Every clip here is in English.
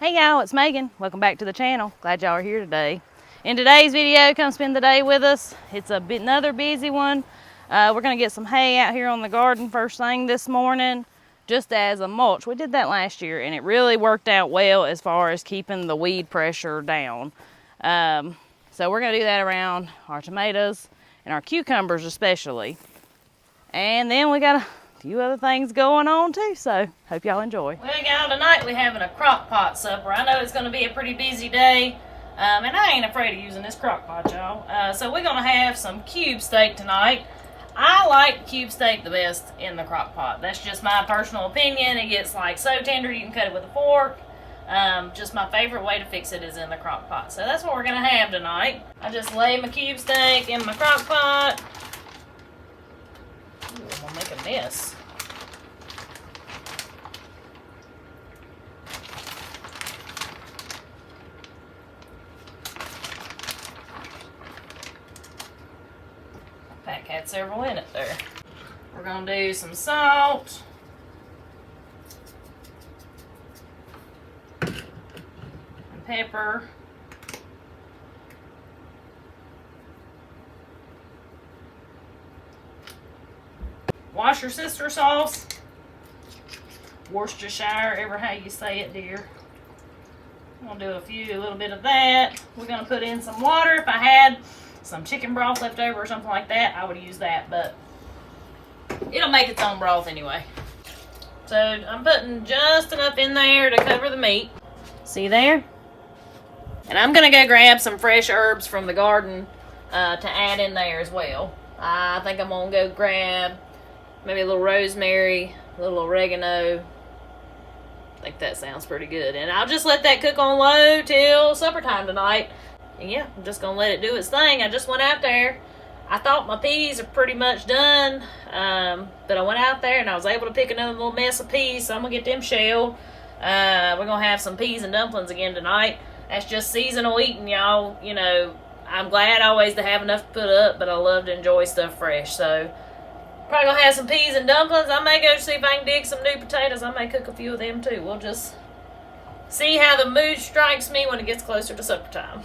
Hey y'all, it's Megan. Welcome back to the channel. Glad y'all are here today. In today's video, come spend the day with us. It's another busy one. We're gonna get some hay out here on the garden first thing this morning, just as a mulch. We did that last year and it really worked out well as far as keeping the weed pressure down. So we're gonna do that around our tomatoes and our cucumbers especially. And then we got a few other things going on too, so hope y'all enjoy. Well y'all, tonight we're having a crock pot supper. I know it's going to be a pretty busy day, and I ain't afraid of using this crock pot, y'all. So we're going to have some cube steak tonight. I like cube steak the best in the crock pot. That's just my personal opinion. It gets like so tender you can cut it with a fork. Just my favorite way to fix it is in the crock pot. So that's what we're going to have tonight. I just lay my cube steak in my crock pot. Ooh, I'm gonna make a mess. Pack had several in it there. We're gonna do some salt. And pepper. Worcestershire sauce, Worcestershire, ever how you say it, dear. I'm gonna do a little bit of that. We're gonna put in some water. If I had some chicken broth left over or something like that, I would use that, but it'll make its own broth anyway. So I'm putting just enough in there to cover the meat. See there? And I'm gonna go grab some fresh herbs from the garden to add in there as well. I think I'm gonna go grab maybe a little rosemary, a little oregano. I think that sounds pretty good. And I'll just let that cook on low till supper time tonight. And yeah, I'm just going to let it do its thing. I just went out there. I thought my peas are pretty much done. But I went out there and I was able to pick another little mess of peas. So I'm going to get them shelled. We're going to have some peas and dumplings again tonight. That's just seasonal eating, y'all. You know, I'm glad always to have enough to put up, but I love to enjoy stuff fresh. So probably gonna have some peas and dumplings. I may go see if I can dig some new potatoes. I may cook a few of them too. We'll just see how the mood strikes me when it gets closer to supper time.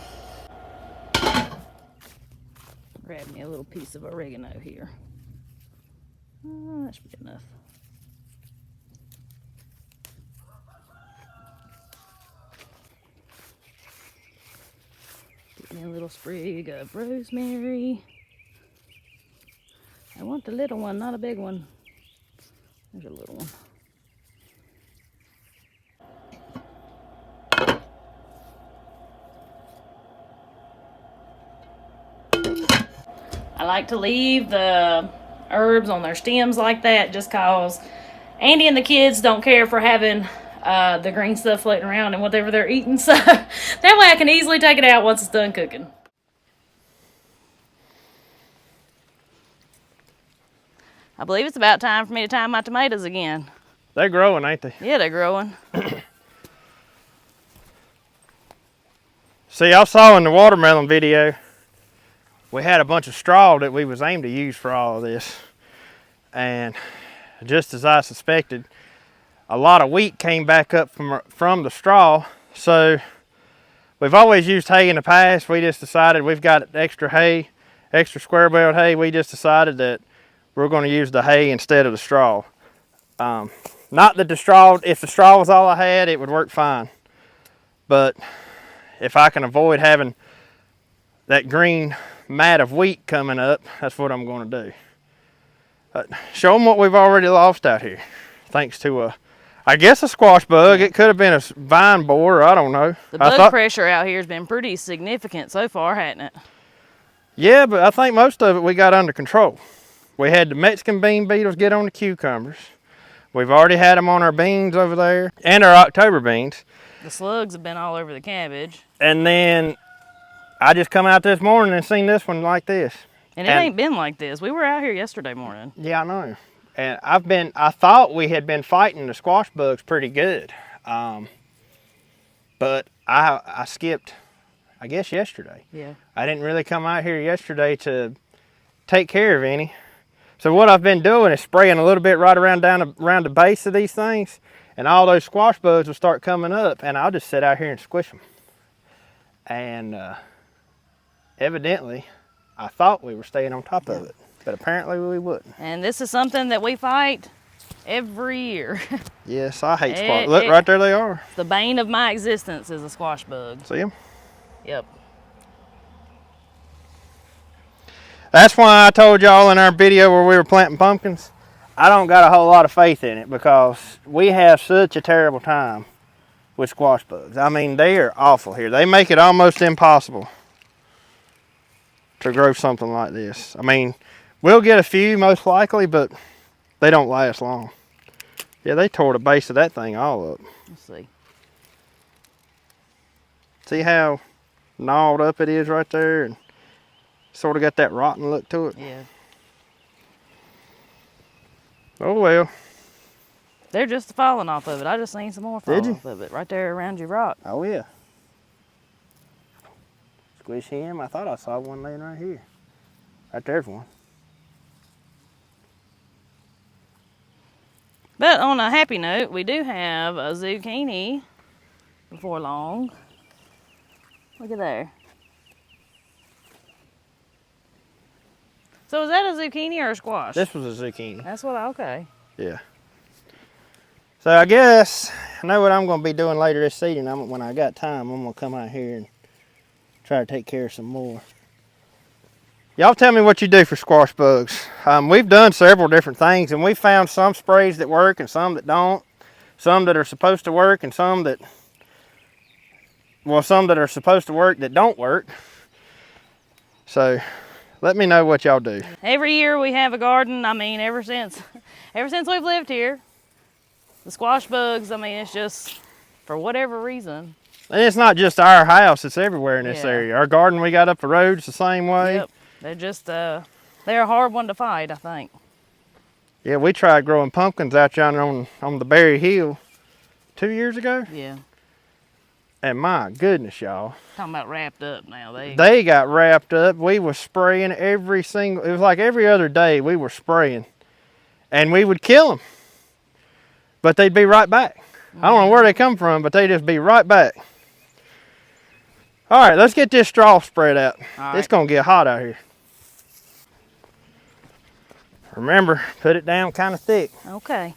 Grab me a little piece of oregano here. That should be enough. Get me a little sprig of rosemary. I want the little one, not a big one. There's a little one. I like to leave the herbs on their stems like that just cause Andy and the kids don't care for having the green stuff floating around and whatever they're eating. So that way I can easily take it out once it's done cooking. I believe it's about time for me to time my tomatoes again. They're growing, ain't they? Yeah, they're growing. See, I saw in the watermelon video, we had a bunch of straw that we was aimed to use for all of this. And just as I suspected, a lot of wheat came back up from the straw. So we've always used hay in the past. We just decided we've got extra hay, extra square-barreled hay. We just decided that we're going to use the hay instead of the straw. Not that if the straw was all I had, it would work fine. But if I can avoid having that green mat of wheat coming up, that's what I'm going to do. Show them what we've already lost out here. Thanks to I guess a squash bug. It could have been a vine borer, I don't know. The bug pressure out here has been pretty significant so far, hasn't it? Yeah, but I think most of it we got under control. We had the Mexican bean beetles get on the cucumbers. We've already had them on our beans over there and our October beans. The slugs have been all over the cabbage. And then I just come out this morning and seen this one like this. And it ain't been like this. We were out here yesterday morning. Yeah, I know. And I thought we had been fighting the squash bugs pretty good. But I skipped, I guess, yesterday. Yeah. I didn't really come out here yesterday to take care of any. So what I've been doing is spraying a little bit right around the base of these things, And all those squash bugs will start coming up, and I'll just sit out here and squish them. And evidently, I thought we were staying on top of it, but apparently we wouldn't. And this is something that we fight every year. Yes, I hate squash. Look, right there they are. The bane of my existence is a squash bug. See them? Yep. That's why I told y'all in our video where we were planting pumpkins, I don't got a whole lot of faith in it because we have such a terrible time with squash bugs. I mean, they are awful here. They make it almost impossible to grow something like this. I mean, we'll get a few most likely, but they don't last long. Yeah, they tore the base of that thing all up. Let's see. See how gnawed up it is right there, and sort of got that rotten look to it? Yeah. Oh well. They're just falling off of it. I just seen some more fall off of it right there around your rock. Oh yeah. Squish him. I thought I saw one laying right here. Right there's one. But on a happy note, we do have a zucchini before long. Look at there. So is that a zucchini or a squash? This was a zucchini. That's what okay. Yeah. So I guess I know what I'm going to be doing later this season. When I got time, I'm going to come out here and try to take care of some more. Y'all tell me what you do for squash bugs. We've done several different things, and we found some sprays that work and some that don't. Some that are supposed to work and some that are supposed to work that don't work. So let me know what y'all do. Every year we have a garden. I mean, ever since we've lived here, the squash bugs, I mean, it's just for whatever reason. And it's not just our house, it's everywhere in this area. Our garden we got up the road's the same way. Yep. They're just, they're a hard one to fight, I think. Yeah, we tried growing pumpkins out yonder on the Berry Hill 2 years ago. Yeah. And my goodness, y'all. Talking about wrapped up now. They got wrapped up. We were spraying it was like every other day we were spraying. And we would kill them. But they'd be right back. I don't know where they come from, but they'd just be right back. All right, let's get this straw spread out. It's gonna get hot out here. Remember, put it down kind of thick. Okay.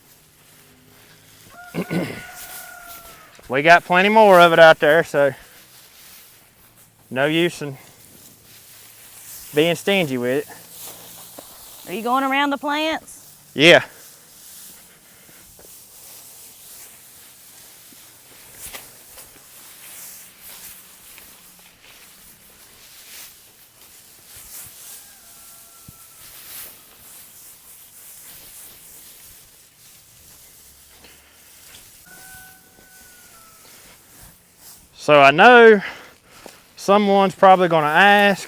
We got plenty more of it out there, so no use in being stingy with it. Are you going around the plants? Yeah. So I know someone's probably going to ask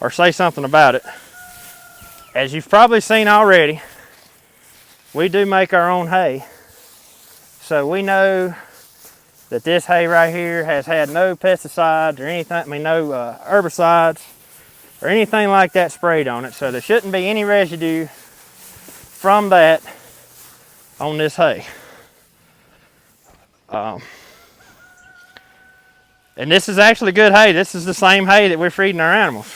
or say something about it. As you've probably seen already, we do make our own hay. So we know that this hay right here has had no pesticides or anything, I mean no herbicides or anything like that sprayed on it. So there shouldn't be any residue from that on this hay. And this is actually good hay. This is the same hay that we're feeding our animals.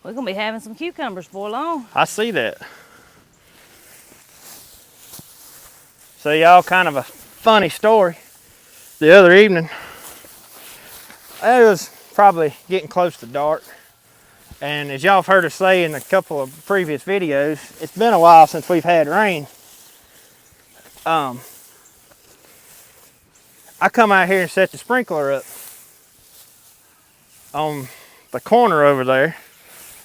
We're going to be having some cucumbers before long. I see that. So y'all, kind of a funny story. The other evening, it was probably getting close to dark, and as y'all have heard us say in a couple of previous videos, it's been a while since we've had rain. I come out here and set the sprinkler up on the corner over there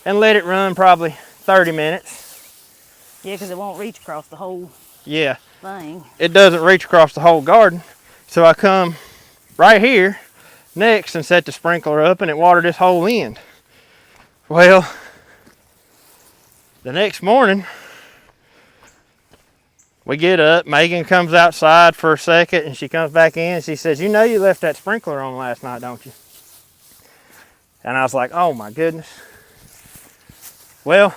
and let it run probably 30 minutes. Yeah, because it won't reach across the whole thing. It doesn't reach across the whole garden. So I come right here next and set the sprinkler up, and it watered this whole end. Well, the next morning We get up, Megan comes outside for a second, and she comes back in, and she says, you know you left that sprinkler on last night, don't you? And I was like, oh my goodness. Well,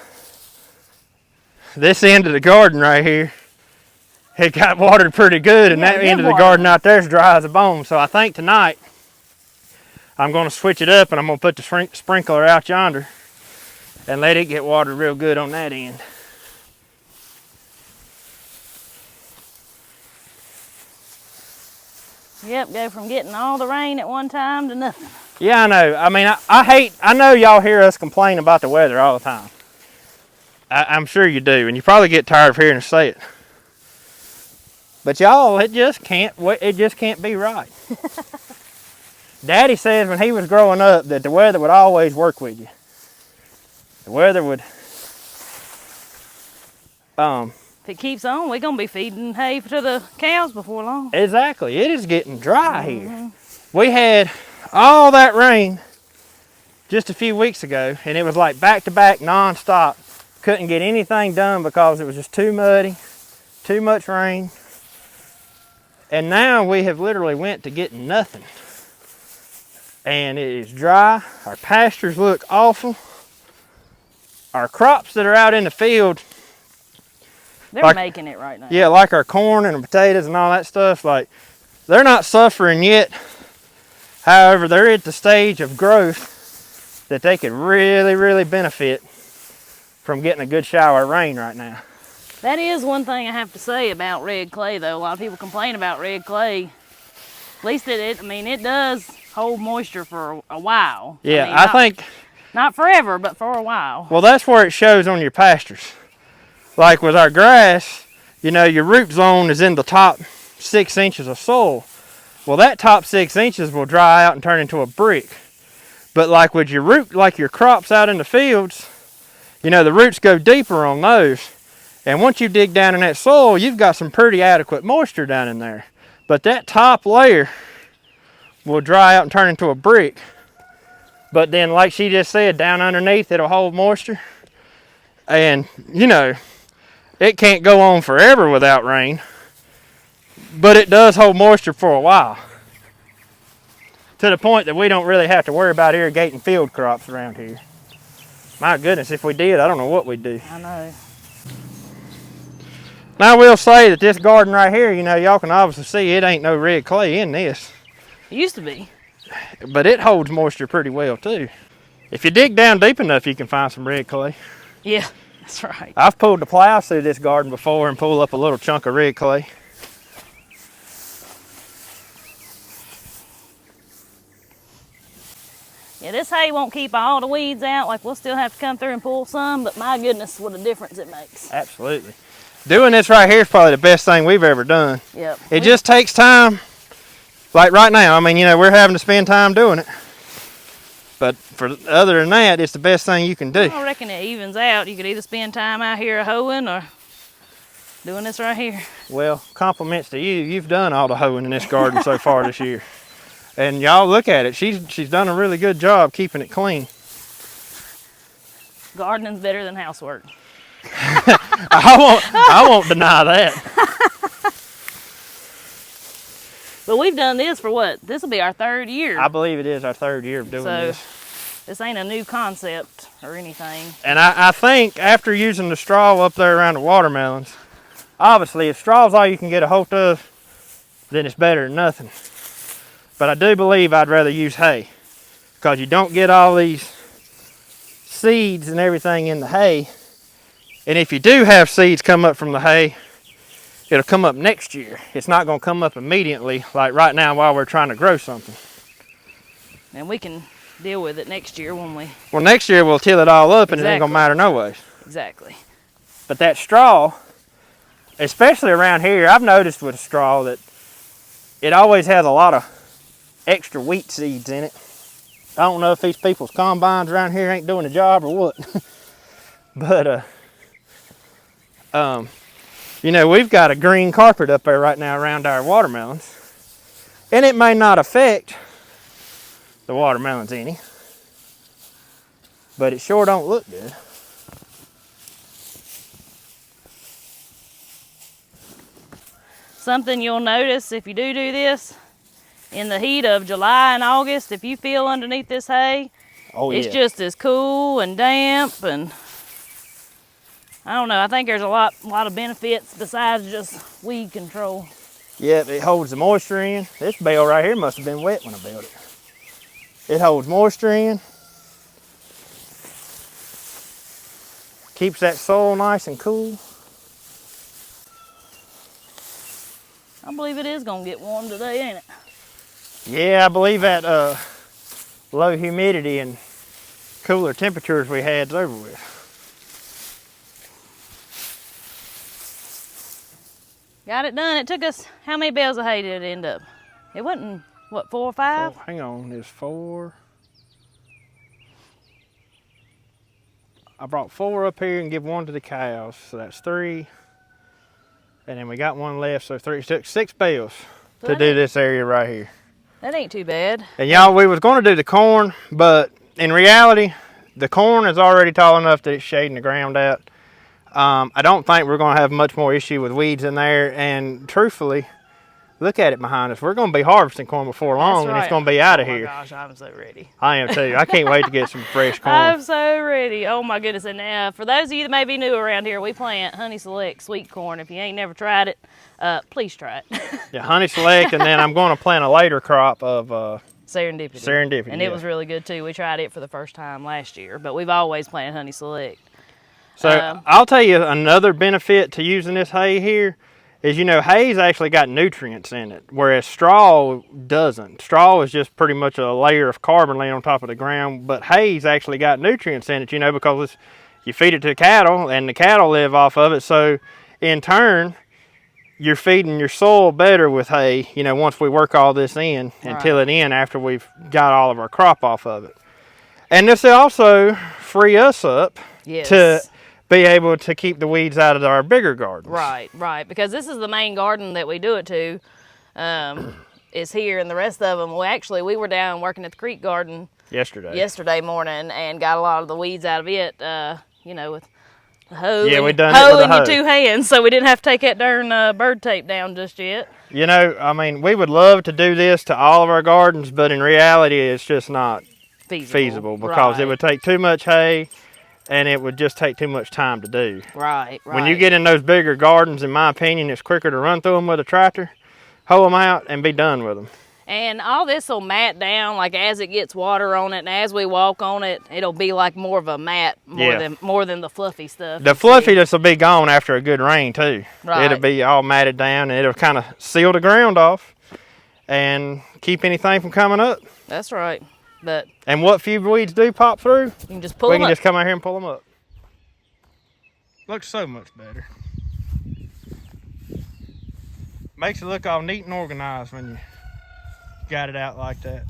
this end of the garden right here, it got watered pretty good, and that end of the garden out there is dry as a bone. So I think tonight, I'm going to switch it up, and I'm going to put the sprinkler out yonder and let it get watered real good on that end. Yep, go from getting all the rain at one time to nothing. Yeah, I know. I mean, I know y'all hear us complain about the weather all the time. I'm sure you do, and you probably get tired of hearing us say it. But y'all, it just can't be right. Daddy says when he was growing up that the weather would always work with you. The weather would, If it keeps on, we're going to be feeding hay to the cows before long. Exactly. It is getting dry here. We had all that rain just a few weeks ago, and it was like back-to-back non-stop. Couldn't get anything done because it was just too muddy, too much rain. And now we have literally went to getting nothing. And it is dry. Our pastures look awful. Our crops that are out in the field, they're making it right now. Yeah, like our corn and potatoes and all that stuff, like they're not suffering yet. However, they're at the stage of growth that they could really, really benefit from getting a good shower of rain right now. That is one thing I have to say about red clay, though. A lot of people complain about red clay. At least it does hold moisture for a while. Yeah, I think not forever, but for a while. Well, that's where it shows on your pastures. Like with our grass, you know, your root zone is in the top 6 inches of soil. Well, that top 6 inches will dry out and turn into a brick. But like with your your crops out in the fields, you know, the roots go deeper on those. And once you dig down in that soil, you've got some pretty adequate moisture down in there. But that top layer will dry out and turn into a brick. But then, like she just said, down underneath, it'll hold moisture. And, you know, it can't go on forever without rain. But it does hold moisture for a while. To the point that we don't really have to worry about irrigating field crops around here. My goodness, if we did, I don't know what we'd do. I know. Now, I will say that this garden right here, you know, y'all can obviously see it ain't no red clay in this. It used to be. But it holds moisture pretty well, too. If you dig down deep enough, you can find some red clay. Yeah, that's right. I've pulled the plow through this garden before and pulled up a little chunk of red clay. Yeah, this hay won't keep all the weeds out. Like, we'll still have to come through and pull some, but my goodness, what a difference it makes. Absolutely. Doing this right here is probably the best thing we've ever done. Yep. It just takes time. Like right now, I mean, you know, we're having to spend time doing it. But other than that, it's the best thing you can do. I reckon it evens out. You could either spend time out here hoeing or doing this right here. Well, compliments to you. You've done all the hoeing in this garden so far this year. And y'all look at it. She's done a really good job keeping it clean. Gardening's better than housework. I won't deny that. But we've done this for what? This will be our 3rd year. I believe it is our 3rd year of doing this. This ain't a new concept or anything. And I think after using the straw up there around the watermelons, obviously if straw's all you can get a hold of, then it's better than nothing. But I do believe I'd rather use hay because you don't get all these seeds and everything in the hay. And if you do have seeds come up from the hay, it'll come up next year. It's not going to come up immediately like right now while we're trying to grow something. And we can deal with it next year when we... Well, next year we'll till it all up and it ain't going to matter no ways. Exactly. But that straw, especially around here, I've noticed with straw that it always has a lot of extra wheat seeds in it. I don't know if these people's combines around here ain't doing the job or what. But, you know, we've got a green carpet up there right now around our watermelons. And it may not affect the watermelons any, but it sure don't look good. something you'll notice if you do this in the heat of July and August, if you feel underneath this hay, it's just as cool and damp, and I don't know, I think there's a lot of benefits besides just weed control. Yep, it holds the moisture in. This bale right here must have been wet when I built it. It holds moisture in. Keeps that soil nice and cool. I believe it is gonna get warm today, ain't it? Yeah, I believe that low humidity and cooler temperatures we had's over with. Got it done. It took us, how many bales of hay did it end up? It wasn't, what, 4 or 5? Oh, hang on, there's 4. I brought 4 up here and give 1 to the cows, so that's 3. And then we got 1 left, so 3, 6 bales to do this area right here. That ain't too bad. And y'all, we was gonna do the corn, but in reality, the corn is already tall enough that it's shading the ground out. I don't think we're gonna have much more issue with weeds in there, and truthfully, look at it behind us. We're gonna be harvesting corn before long, and it's gonna be out of here. Oh my gosh, I'm so ready. I am too. I can't wait to get some fresh corn. I'm so ready. Oh my goodness. And for those of you that may be new around here, we plant Honey Select sweet corn. If you ain't never tried it, please try it. Yeah, Honey Select, and then I'm gonna plant a later crop of Serendipity. Serendipity. And it was really good too. We tried it for the first time last year, but we've always planted Honey Select. So I'll tell you another benefit to using this hay here is, you know, hay's actually got nutrients in it, whereas straw doesn't. Straw is just pretty much a layer of carbon laying on top of the ground, but hay's actually got nutrients in it, you know, because you feed it to cattle and the cattle live off of it. So in turn, you're feeding your soil better with hay, you know, once we work all this in and till it in after we've got all of our crop off of it. And this will also free us up to be able to keep the weeds out of our bigger gardens. Right, because this is the main garden that we do it to, is here, and the rest of them, we were down working at the creek garden yesterday morning and got a lot of the weeds out of it, you know, with the hoe, we done it with a hoe. Your 2 hands, so we didn't have to take that darn bird tape down just yet. You know, I mean, we would love to do this to all of our gardens, but in reality, it's just not feasible because it would take too much hay, and it would just take too much time to do. Right. When you get in those bigger gardens, in my opinion, it's quicker to run through them with a tractor, hoe them out, and be done with them. And all this will mat down, like as it gets water on it, and as we walk on it, it'll be like more of a mat, more than the fluffy stuff. The fluffiness will be gone after a good rain too. Right. It'll be all matted down, and it'll kind of seal the ground off and keep anything from coming up. That's right. And what few weeds do pop through, you can just pull them up. We can just come out here and pull them up. Looks so much better. Makes it look all neat and organized when you got it out like that.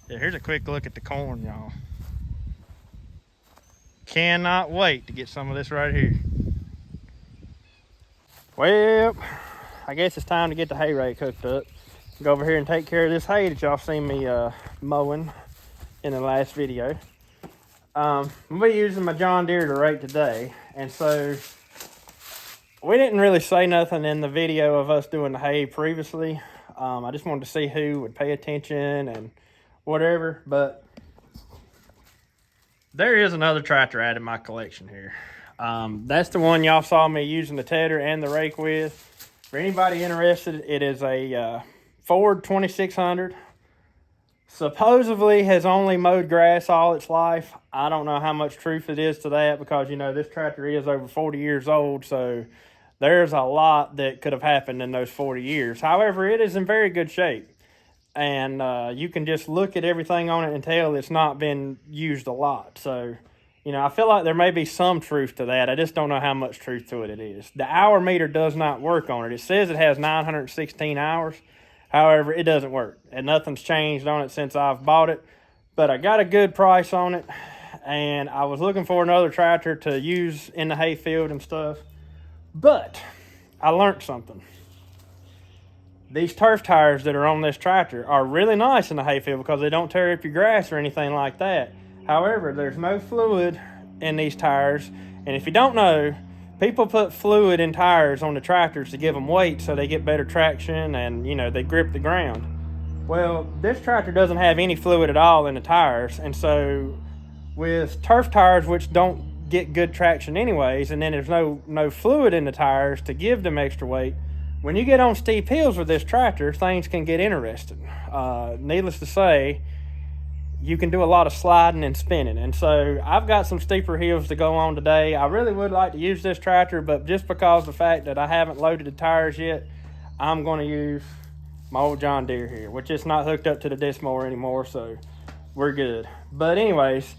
Yeah, here's a quick look at the corn, y'all. Cannot wait to get some of this right here. Well, I guess it's time to get the hay rake hooked up. Go over here and take care of this hay that y'all seen me mowing in the last video. I'll be using my John Deere to rake today, and so we didn't really say nothing in the video of us doing the hay previously. I just wanted to see who would pay attention and whatever, but there is another tractor added in my collection here. That's the one y'all saw me using the tedder and the rake with. For anybody interested, it is a Ford 2600. Supposedly has only mowed grass all its life. I don't know how much truth it is to that because, you know, this tractor is over 40 years old, so there's a lot that could have happened in those 40 years. However, it is in very good shape, and you can just look at everything on it and tell it's not been used a lot. So, you know, I feel like there may be some truth to that. I just don't know how much truth to it is. The hour meter does not work on it. It says it has 916 hours. However, it doesn't work, and nothing's changed on it since I've bought it. But I got a good price on it, and I was looking for another tractor to use in the hayfield and stuff. But I learned something. These turf tires that are on this tractor are really nice in the hayfield because they don't tear up your grass or anything like that. However, there's no fluid in these tires, and if you don't know, people put fluid in tires on the tractors to give them weight so they get better traction and, you know, they grip the ground. Well, this tractor doesn't have any fluid at all in the tires, and so with turf tires, which don't get good traction anyways, and then there's no fluid in the tires to give them extra weight, when you get on steep hills with this tractor, things can get interesting. Needless to say, you can do a lot of sliding and spinning, and so I've got some steeper hills to go on today. I really would like to use this tractor, but just because of the fact that I haven't loaded the tires yet, I'm going to use my old John Deere here, which is not hooked up to the disc mower anymore, so we're good. But anyways,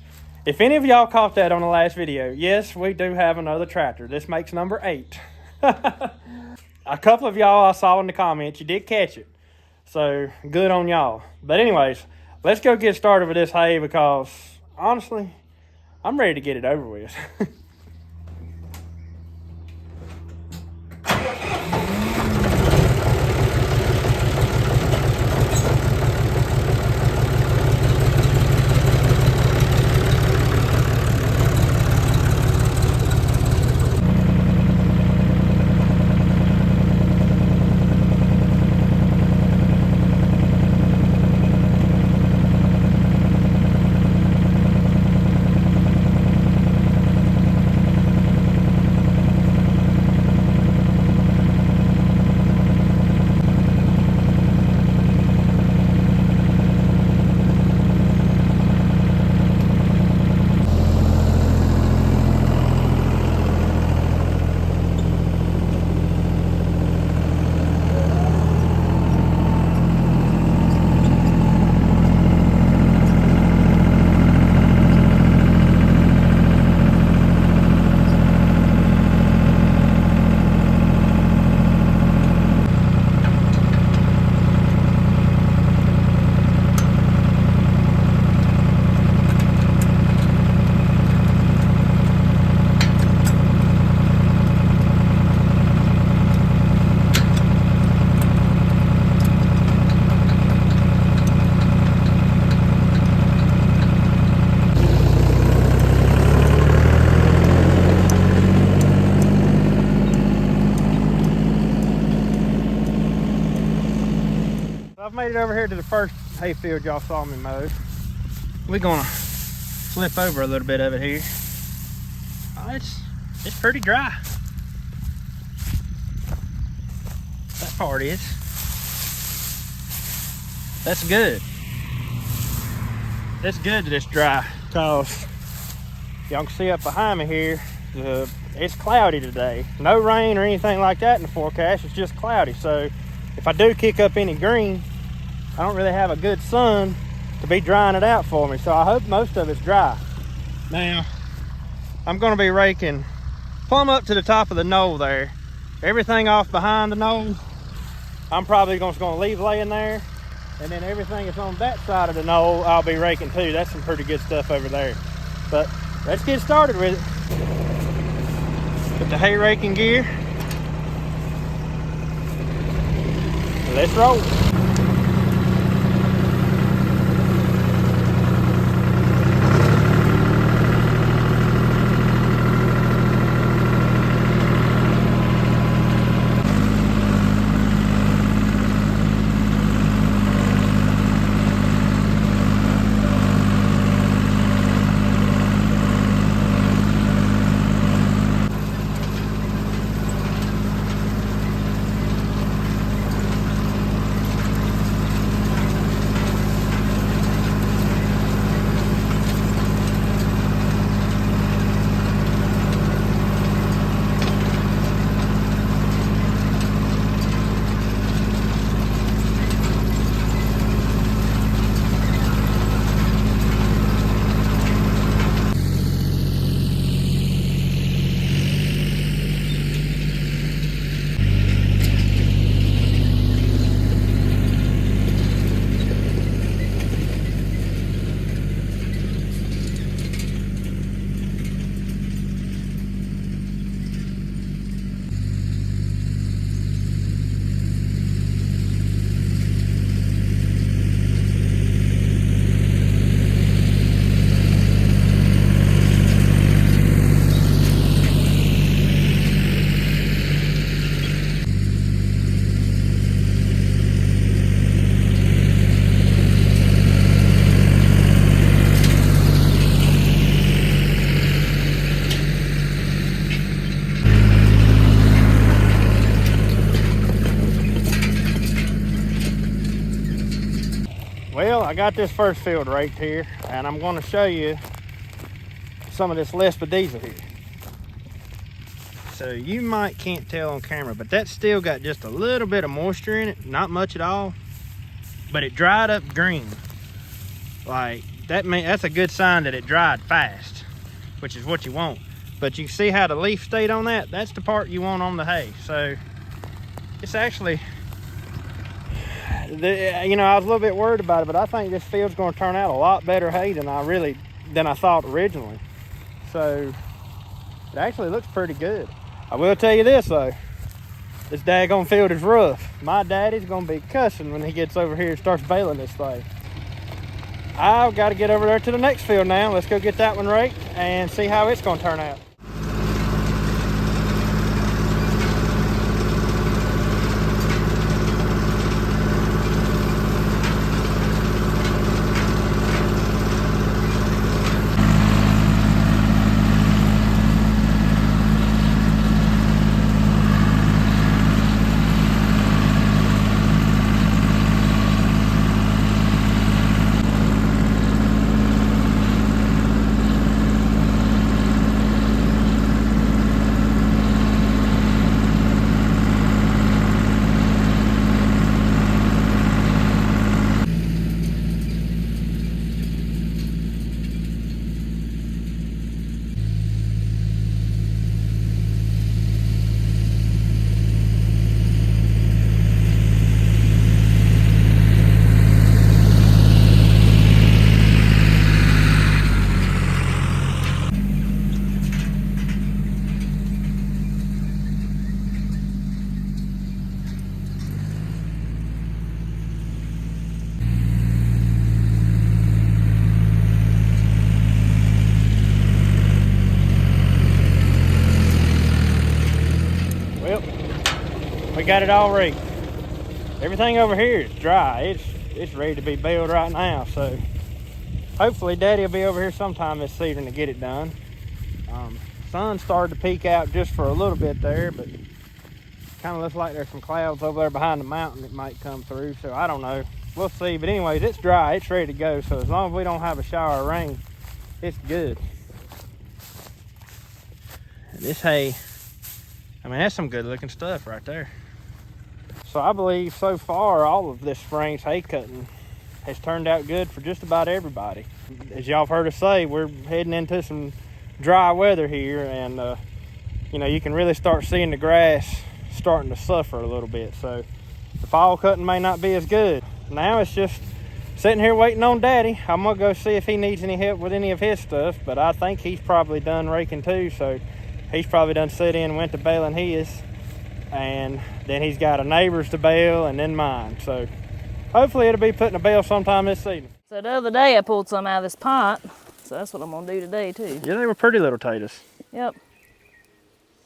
if any of y'all caught that on the last video, yes, we do have another tractor. This makes number 8. A couple of y'all I saw in the comments, you did catch it, so good on y'all. But anyways, let's go get started with this hay because honestly, I'm ready to get it over with. I've made it over here to the first hayfield y'all saw me mow. We're gonna flip over a little bit of it here. Oh, it's pretty dry. That part is. That's good. It's good that it's dry because y'all can see up behind me here, it's cloudy today. No rain or anything like that in the forecast, it's just cloudy. So if I do kick up any green, I don't really have a good sun to be drying it out for me, so I hope most of it's dry. Now, I'm gonna be raking plumb up to the top of the knoll there. Everything off behind the knoll, I'm probably just gonna leave laying there, and then everything that's on that side of the knoll, I'll be raking too. That's some pretty good stuff over there. But let's get started with it. Put the hay raking gear. Let's roll. Well, I got this first field raked here, and I'm going to show you some of this diesel here. So you can't tell on camera, but that's still got just a little bit of moisture in it, not much at all, but it dried up green. Like that's a good sign that it dried fast, which is what you want. But you can see how the leaf stayed on that. That's the part you want on the hay. So it's actually, you know, I was a little bit worried about it, but I think this field's going to turn out a lot better hay than I thought originally. So it actually looks pretty good. I will tell you this though, this daggone field is rough. My daddy's going to be cussing when he gets over here and starts baling this thing. I've got to get over there to the next field now. Let's go get that one raked and see how it's going to turn out. We got it all raked. Everything over here is dry. It's ready to be baled right now. So hopefully Daddy will be over here sometime this season to get it done. Sun started to peek out just for a little bit there, but kind of looks like there's some clouds over there behind the mountain that might come through. So I don't know. We'll see. But anyways, it's dry. It's ready to go. So as long as we don't have a shower of rain, it's good. And this hay, I mean, that's some good looking stuff right there. So I believe so far all of this spring's hay cutting has turned out good for just about everybody. As y'all have heard us say, we're heading into some dry weather here, and you know, you can really start seeing the grass starting to suffer a little bit. So the fall cutting may not be as good. Now it's just sitting here waiting on Daddy. I'm gonna go see if he needs any help with any of his stuff, but I think he's probably done raking too, so he's probably done sit in and went to baling his, and then he's got a neighbor's to bale and then mine. So hopefully it'll be putting a bale sometime this season. So the other day I pulled some out of this pot, so that's what I'm gonna do today too. Yeah, they were pretty little potatoes. Yep.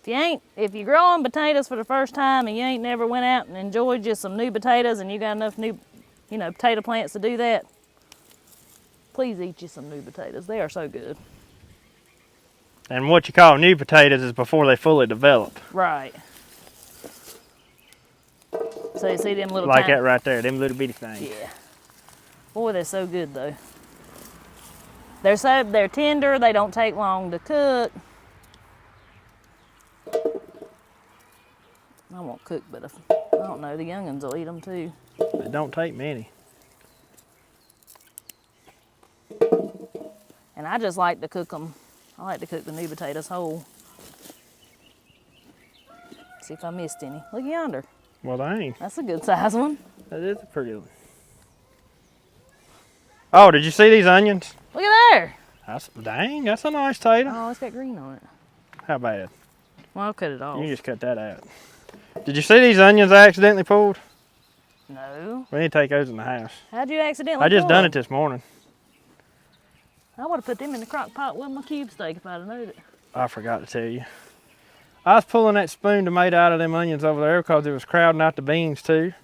If you're growing potatoes for the first time and you ain't never went out and enjoyed just some new potatoes and you got enough new, potato plants to do that, please eat you some new potatoes. They are so good. And what you call new potatoes is before they fully develop. Right. So you see them little like that right there, them little bitty things. Yeah. Boy, they're so good though. They're tender, they don't take long to cook. I won't cook, but I don't know, the young'uns will eat them too. They don't take many. And I just like to cook them. I like to cook the new potatoes whole. See if I missed any. Look yonder. Well, dang. That's a good size one. That is a pretty one. Oh, did you see these onions? Look at there. Dang, that's a nice tater. Oh, it's got green on it. How bad? Well, I'll cut it off. You can just cut that out. Did you see these onions I accidentally pulled? No. We need to take those in the house. How'd you accidentally I just pull done them? it this morning. I would have put them in the crock pot with my cube steak if I'd have known it. I forgot to tell you. I was pulling that spoon tomato out of them onions over there because it was crowding out the beans too.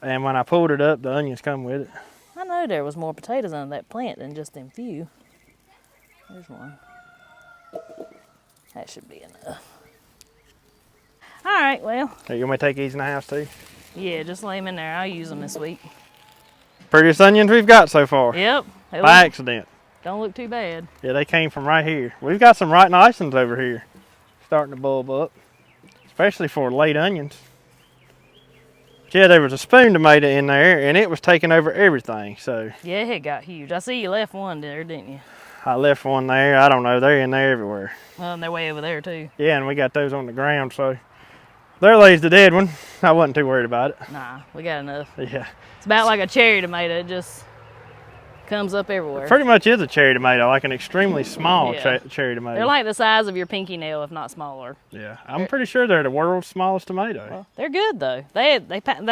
And when I pulled it up, the onions come with it. I know there was more potatoes on that plant than just them few. There's one. That should be enough. All right, well. Hey, you want me to take these in the house too? Yeah, just lay them in there. I'll use them this week. Prettiest onions we've got so far. Yep. By accident. Don't look too bad. Yeah, they came from right here. We've got some right nice ones over here. Starting to bulb up. Especially for late onions. Yeah, there was a spoon tomato in there, and it was taking over everything, so. Yeah, it got huge. I see you left one there, didn't you? I left one there. I don't know. They're in there everywhere. Well, and they're way over there, too. Yeah, and we got those on the ground, so. There lays the dead one. I wasn't too worried about it. Nah, we got enough. Yeah. It's about like a cherry tomato. It just comes up everywhere. It pretty much is a cherry tomato, like an extremely small Yeah. cherry tomato. They're like the size of your pinky nail, if not smaller. Yeah, I'm pretty sure they're the world's smallest tomato. Well, they're good though. I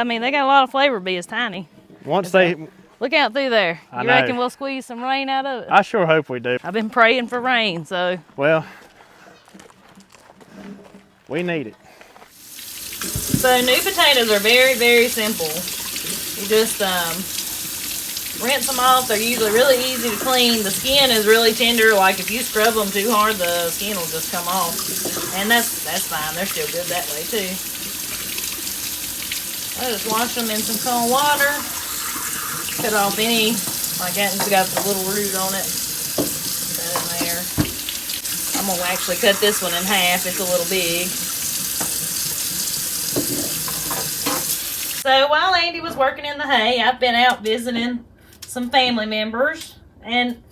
mean, they got a lot of flavor. Be as tiny. Once they, Look out through there. I You know. reckon we'll squeeze some rain out of it? I sure hope we do. I've been praying for rain, so. Well, we need it. So new potatoes are very, very simple. You just rinse them off. They're usually really easy to clean. The skin is really tender. Like if you scrub them too hard, the skin will just come off. And that's fine. They're still good that way too. I just wash them in some cold water. Cut off any, like that's got the little root on it. Put that in there. I'm gonna actually cut this one in half. It's a little big. So while Andy was working in the hay, I've been out visiting some family members, and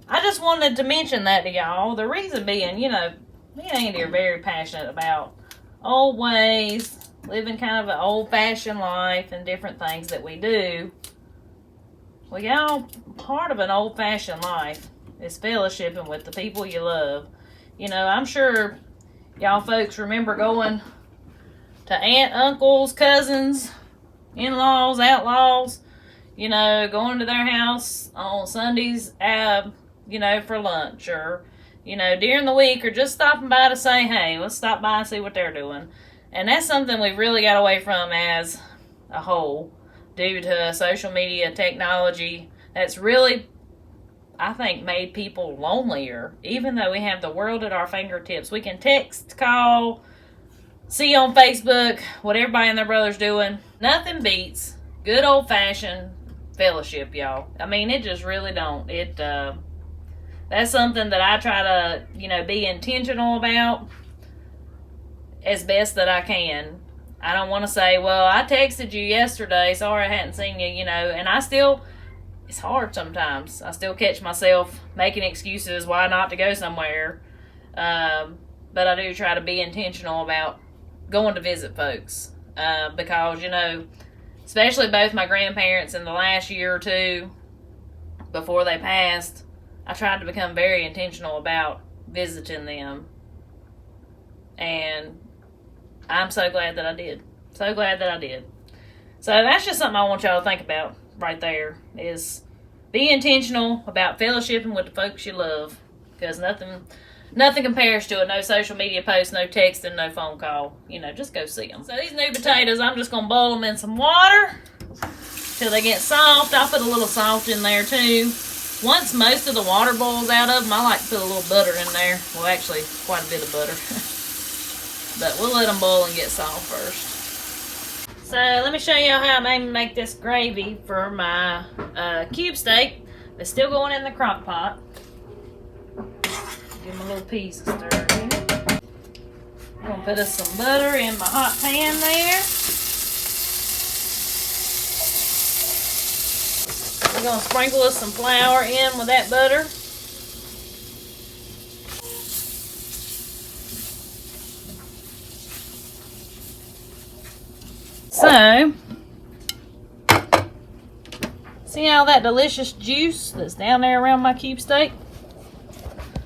I just wanted to mention that to y'all. The reason being, you know, me and Andy are very passionate about old ways, living kind of an old-fashioned life and different things that we do. Well, y'all, part of an old-fashioned life is fellowshipping with the people you love. You know, I'm sure y'all folks remember going to aunt, uncles, cousins, in-laws, outlaws, you know, going to their house on Sundays, you know, for lunch, or, you know, during the week, or just stopping by to say, hey, let's stop by and see what they're doing. And that's something we've really got away from as a whole due to social media technology. That's really, I think, made people lonelier. Even though we have the world at our fingertips, we can text, call, see on Facebook what everybody and their brother's doing. Nothing beats good old-fashioned fellowship, y'all. I mean, it just really don't. That's something that I try to, you know, be intentional about as best that I can. I don't want to say, well, I texted you yesterday, sorry I hadn't seen you, you know, and it's hard sometimes. I still catch myself making excuses why not to go somewhere. But I do try to be intentional about going to visit folks. Because, you know, especially both my grandparents in the last year or two before they passed, I tried to become very intentional about visiting them. And I'm so glad that I did. So glad that I did. So that's just something I want y'all to think about right there, is be intentional about fellowshipping with the folks you love. Because nothing compares to it. No social media posts, no texting, no phone call. You know, just go see them. So these new potatoes, I'm just going to boil them in some water till they get soft. I'll put a little salt in there too. Once most of the water boils out of them, I like to put a little butter in there. Well, actually, quite a bit of butter. But we'll let them boil and get soft first. So let me show you how I'm aiming to make this gravy for my cube steak. It's still going in the crock pot. Give them a little piece of stir here. I'm going to put us some butter in my hot pan there. We're going to sprinkle us some flour in with that butter. So, see all that delicious juice that's down there around my cube steak?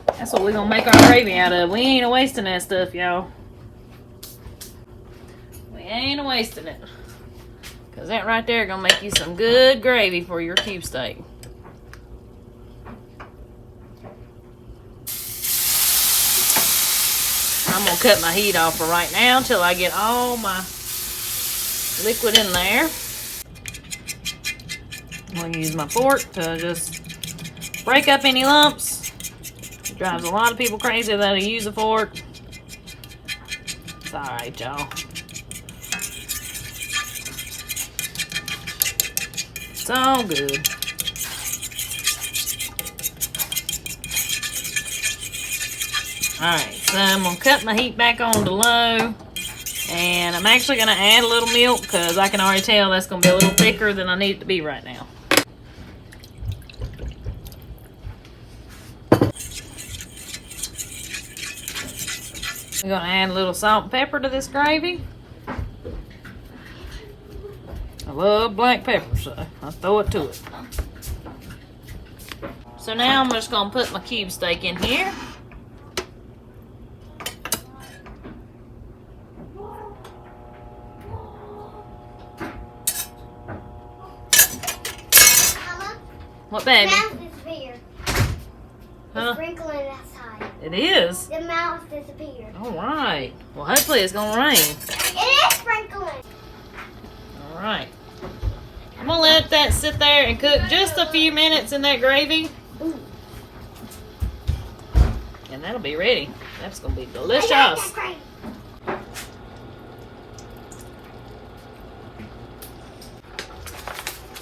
That's what we're going to make our gravy out of. We ain't wasting that stuff, y'all. We ain't wasting it. Because that right there going to make you some good gravy for your cube steak. I'm going to cut my heat off for right now until I get all my liquid in there. I'm going to use my fork to just break up any lumps. It drives a lot of people crazy that I use a fork. It's alright, y'all. It's all good. Alright, so I'm going to cut my heat back on to low. And I'm actually going to add a little milk because I can already tell that's going to be a little thicker than I need it to be right now. I'm going to add a little salt and pepper to this gravy. I love black pepper, so I'll throw it to it. So now I'm just going to put my cube steak in here. What, baby? The mouth disappeared. Huh? It's sprinkling outside. It is? The mouth disappeared. Alright. Well, hopefully it's going to rain. It is sprinkling. Alright. I'm going to let that sit there and cook just a few minutes in that gravy. Ooh. And that'll be ready. That's going to be I delicious. like that gravy.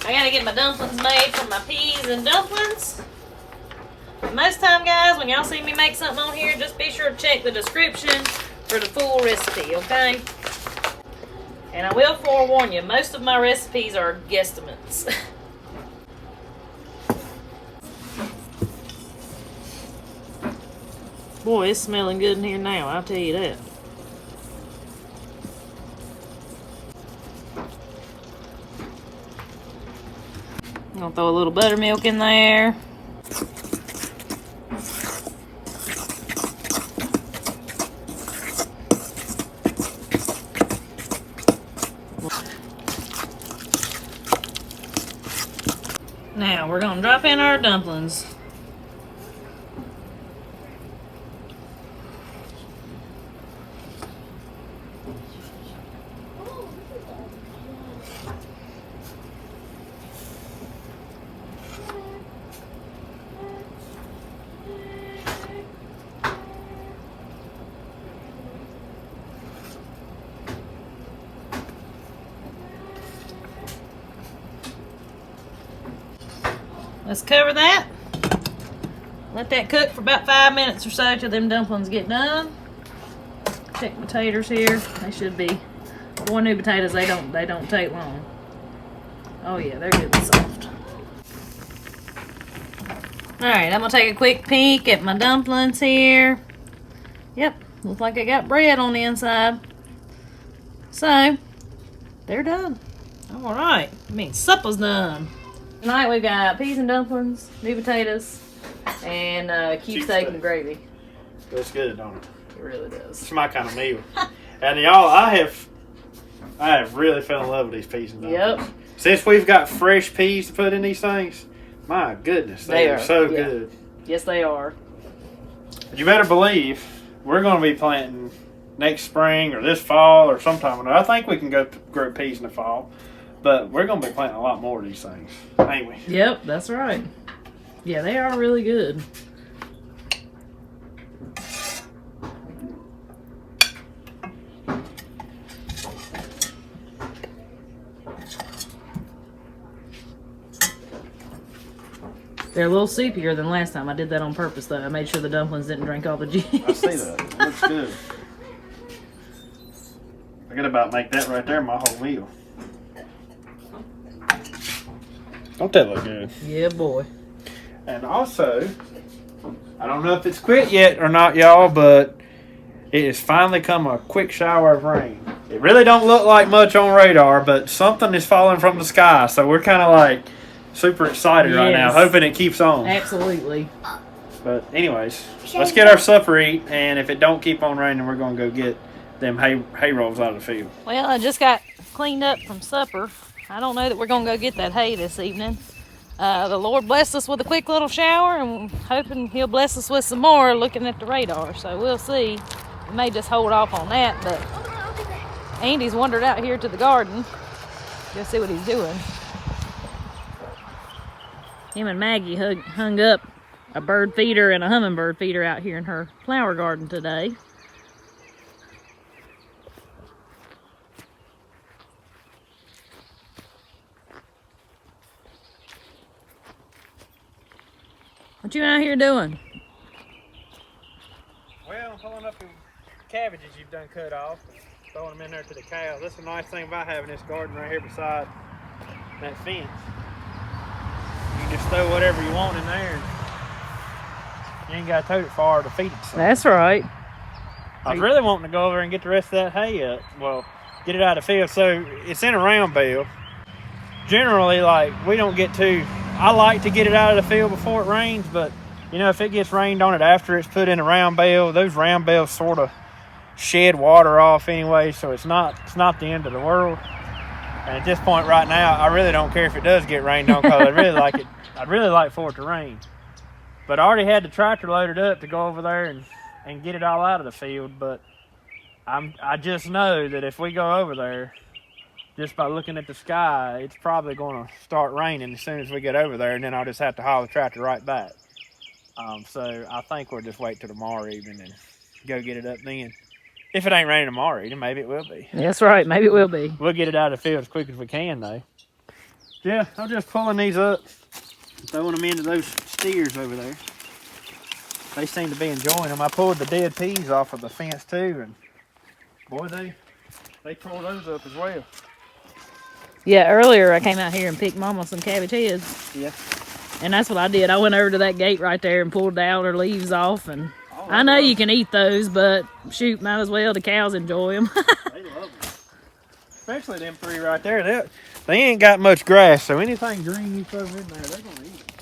I gotta get my dumplings made from my peas and dumplings. Most time, guys, when y'all see me make something on here, just be sure to check the description for the full recipe, okay? And I will forewarn you, most of my recipes are guesstimates. Boy, it's smelling good in here now, I'll tell you that. I'm gonna throw a little buttermilk in there. Now we're gonna drop in our dumplings. Let's cover that. Let that cook for about 5 minutes or so till them dumplings get done. Check potatoes here. They should be. Boy, new potatoes, they don't take long. Oh yeah, they're good and soft. Alright, I'm gonna take a quick peek at my dumplings here. Yep, looks like I got bread on the inside. So, they're done. Alright, I mean supper's done. Tonight we've got peas and dumplings, new potatoes, and cube steak and gravy. Looks good, don't it? It really does. It's my kind of meal. And y'all, I have really fell in love with these peas and dumplings. Yep. Since we've got fresh peas to put in these things, my goodness, they are so good. Yes, they are. But you better believe we're going to be planting next spring or this fall or sometime. I think we can go grow peas in the fall. But we're going to be planting a lot more of these things, ain't we? Yep, that's right. Yeah, they are really good. They're a little soupier than last time. I did that on purpose, though. I made sure the dumplings didn't drink all the juice. I see that. It looks good. I got about make that right there my whole meal. Don't that look good? Yeah, boy. And also, I don't know if it's quit yet or not, y'all, but it has finally come a quick shower of rain. It really don't look like much on radar, but something is falling from the sky, so we're kind of like super excited right now, hoping it keeps on. Absolutely. But anyways, let's get our supper eat, and if it don't keep on raining, we're going to go get them hay rolls out of the field. Well, I just got cleaned up from supper. I don't know that we're going to go get that hay this evening. The Lord blessed us with a quick little shower, and hoping he'll bless us with some more looking at the radar. So we'll see. We may just hold off on that, but Andy's wandered out here to the garden. Go see what he's doing. Him and Maggie hung up a bird feeder and a hummingbird feeder out here in her flower garden today. What you out here doing? Well, I'm pulling up the cabbages you've done cut off, throwing them in there to the cows. That's the nice thing about having this garden right here beside that fence. You can just throw whatever you want in there. And you ain't got to tote it far to feed it something. That's right. I was really wanting to go over and get the rest of that hay up. Well, get it out of the field. So it's in a round bale. Generally, like, we don't get too... I like to get it out of the field before it rains, but, you know, if it gets rained on it after it's put in a round bale, those round bales sort of shed water off anyway, so it's not the end of the world. And at this point right now, I really don't care if it does get rained on, because I'd really like for it to rain. But I already had the tractor loaded up to go over there and get it all out of the field, but I just know that if we go over there, just by looking at the sky, it's probably going to start raining as soon as we get over there, and then I'll just have to haul the tractor right back. So I think we'll just wait till tomorrow evening and go get it up then. If it ain't raining tomorrow evening, maybe it will be. That's right. Maybe it will be. We'll get it out of the field as quick as we can, though. Yeah, I'm just pulling these up, throwing them into those steers over there. They seem to be enjoying them. I pulled the dead peas off of the fence too, and boy, they tore those up as well. Yeah, earlier I came out here and picked Mama some cabbage heads. Yeah. And that's what I did. I went over to that gate right there and pulled all her leaves off. And I know you can eat those, but shoot, might as well. The cows enjoy them. They love them. Especially them three right there. They ain't got much grass, so anything green you throw in there, they're going to eat it.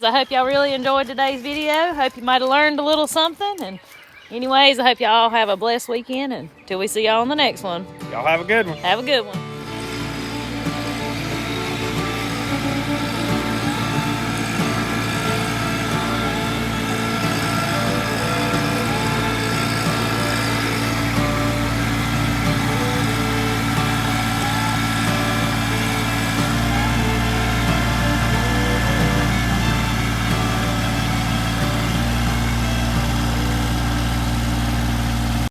I hope y'all really enjoyed today's video. Hope you might have learned a little something. And anyways, I hope y'all have a blessed weekend. And until we see y'all on the next one. Y'all have a good one. Have a good one.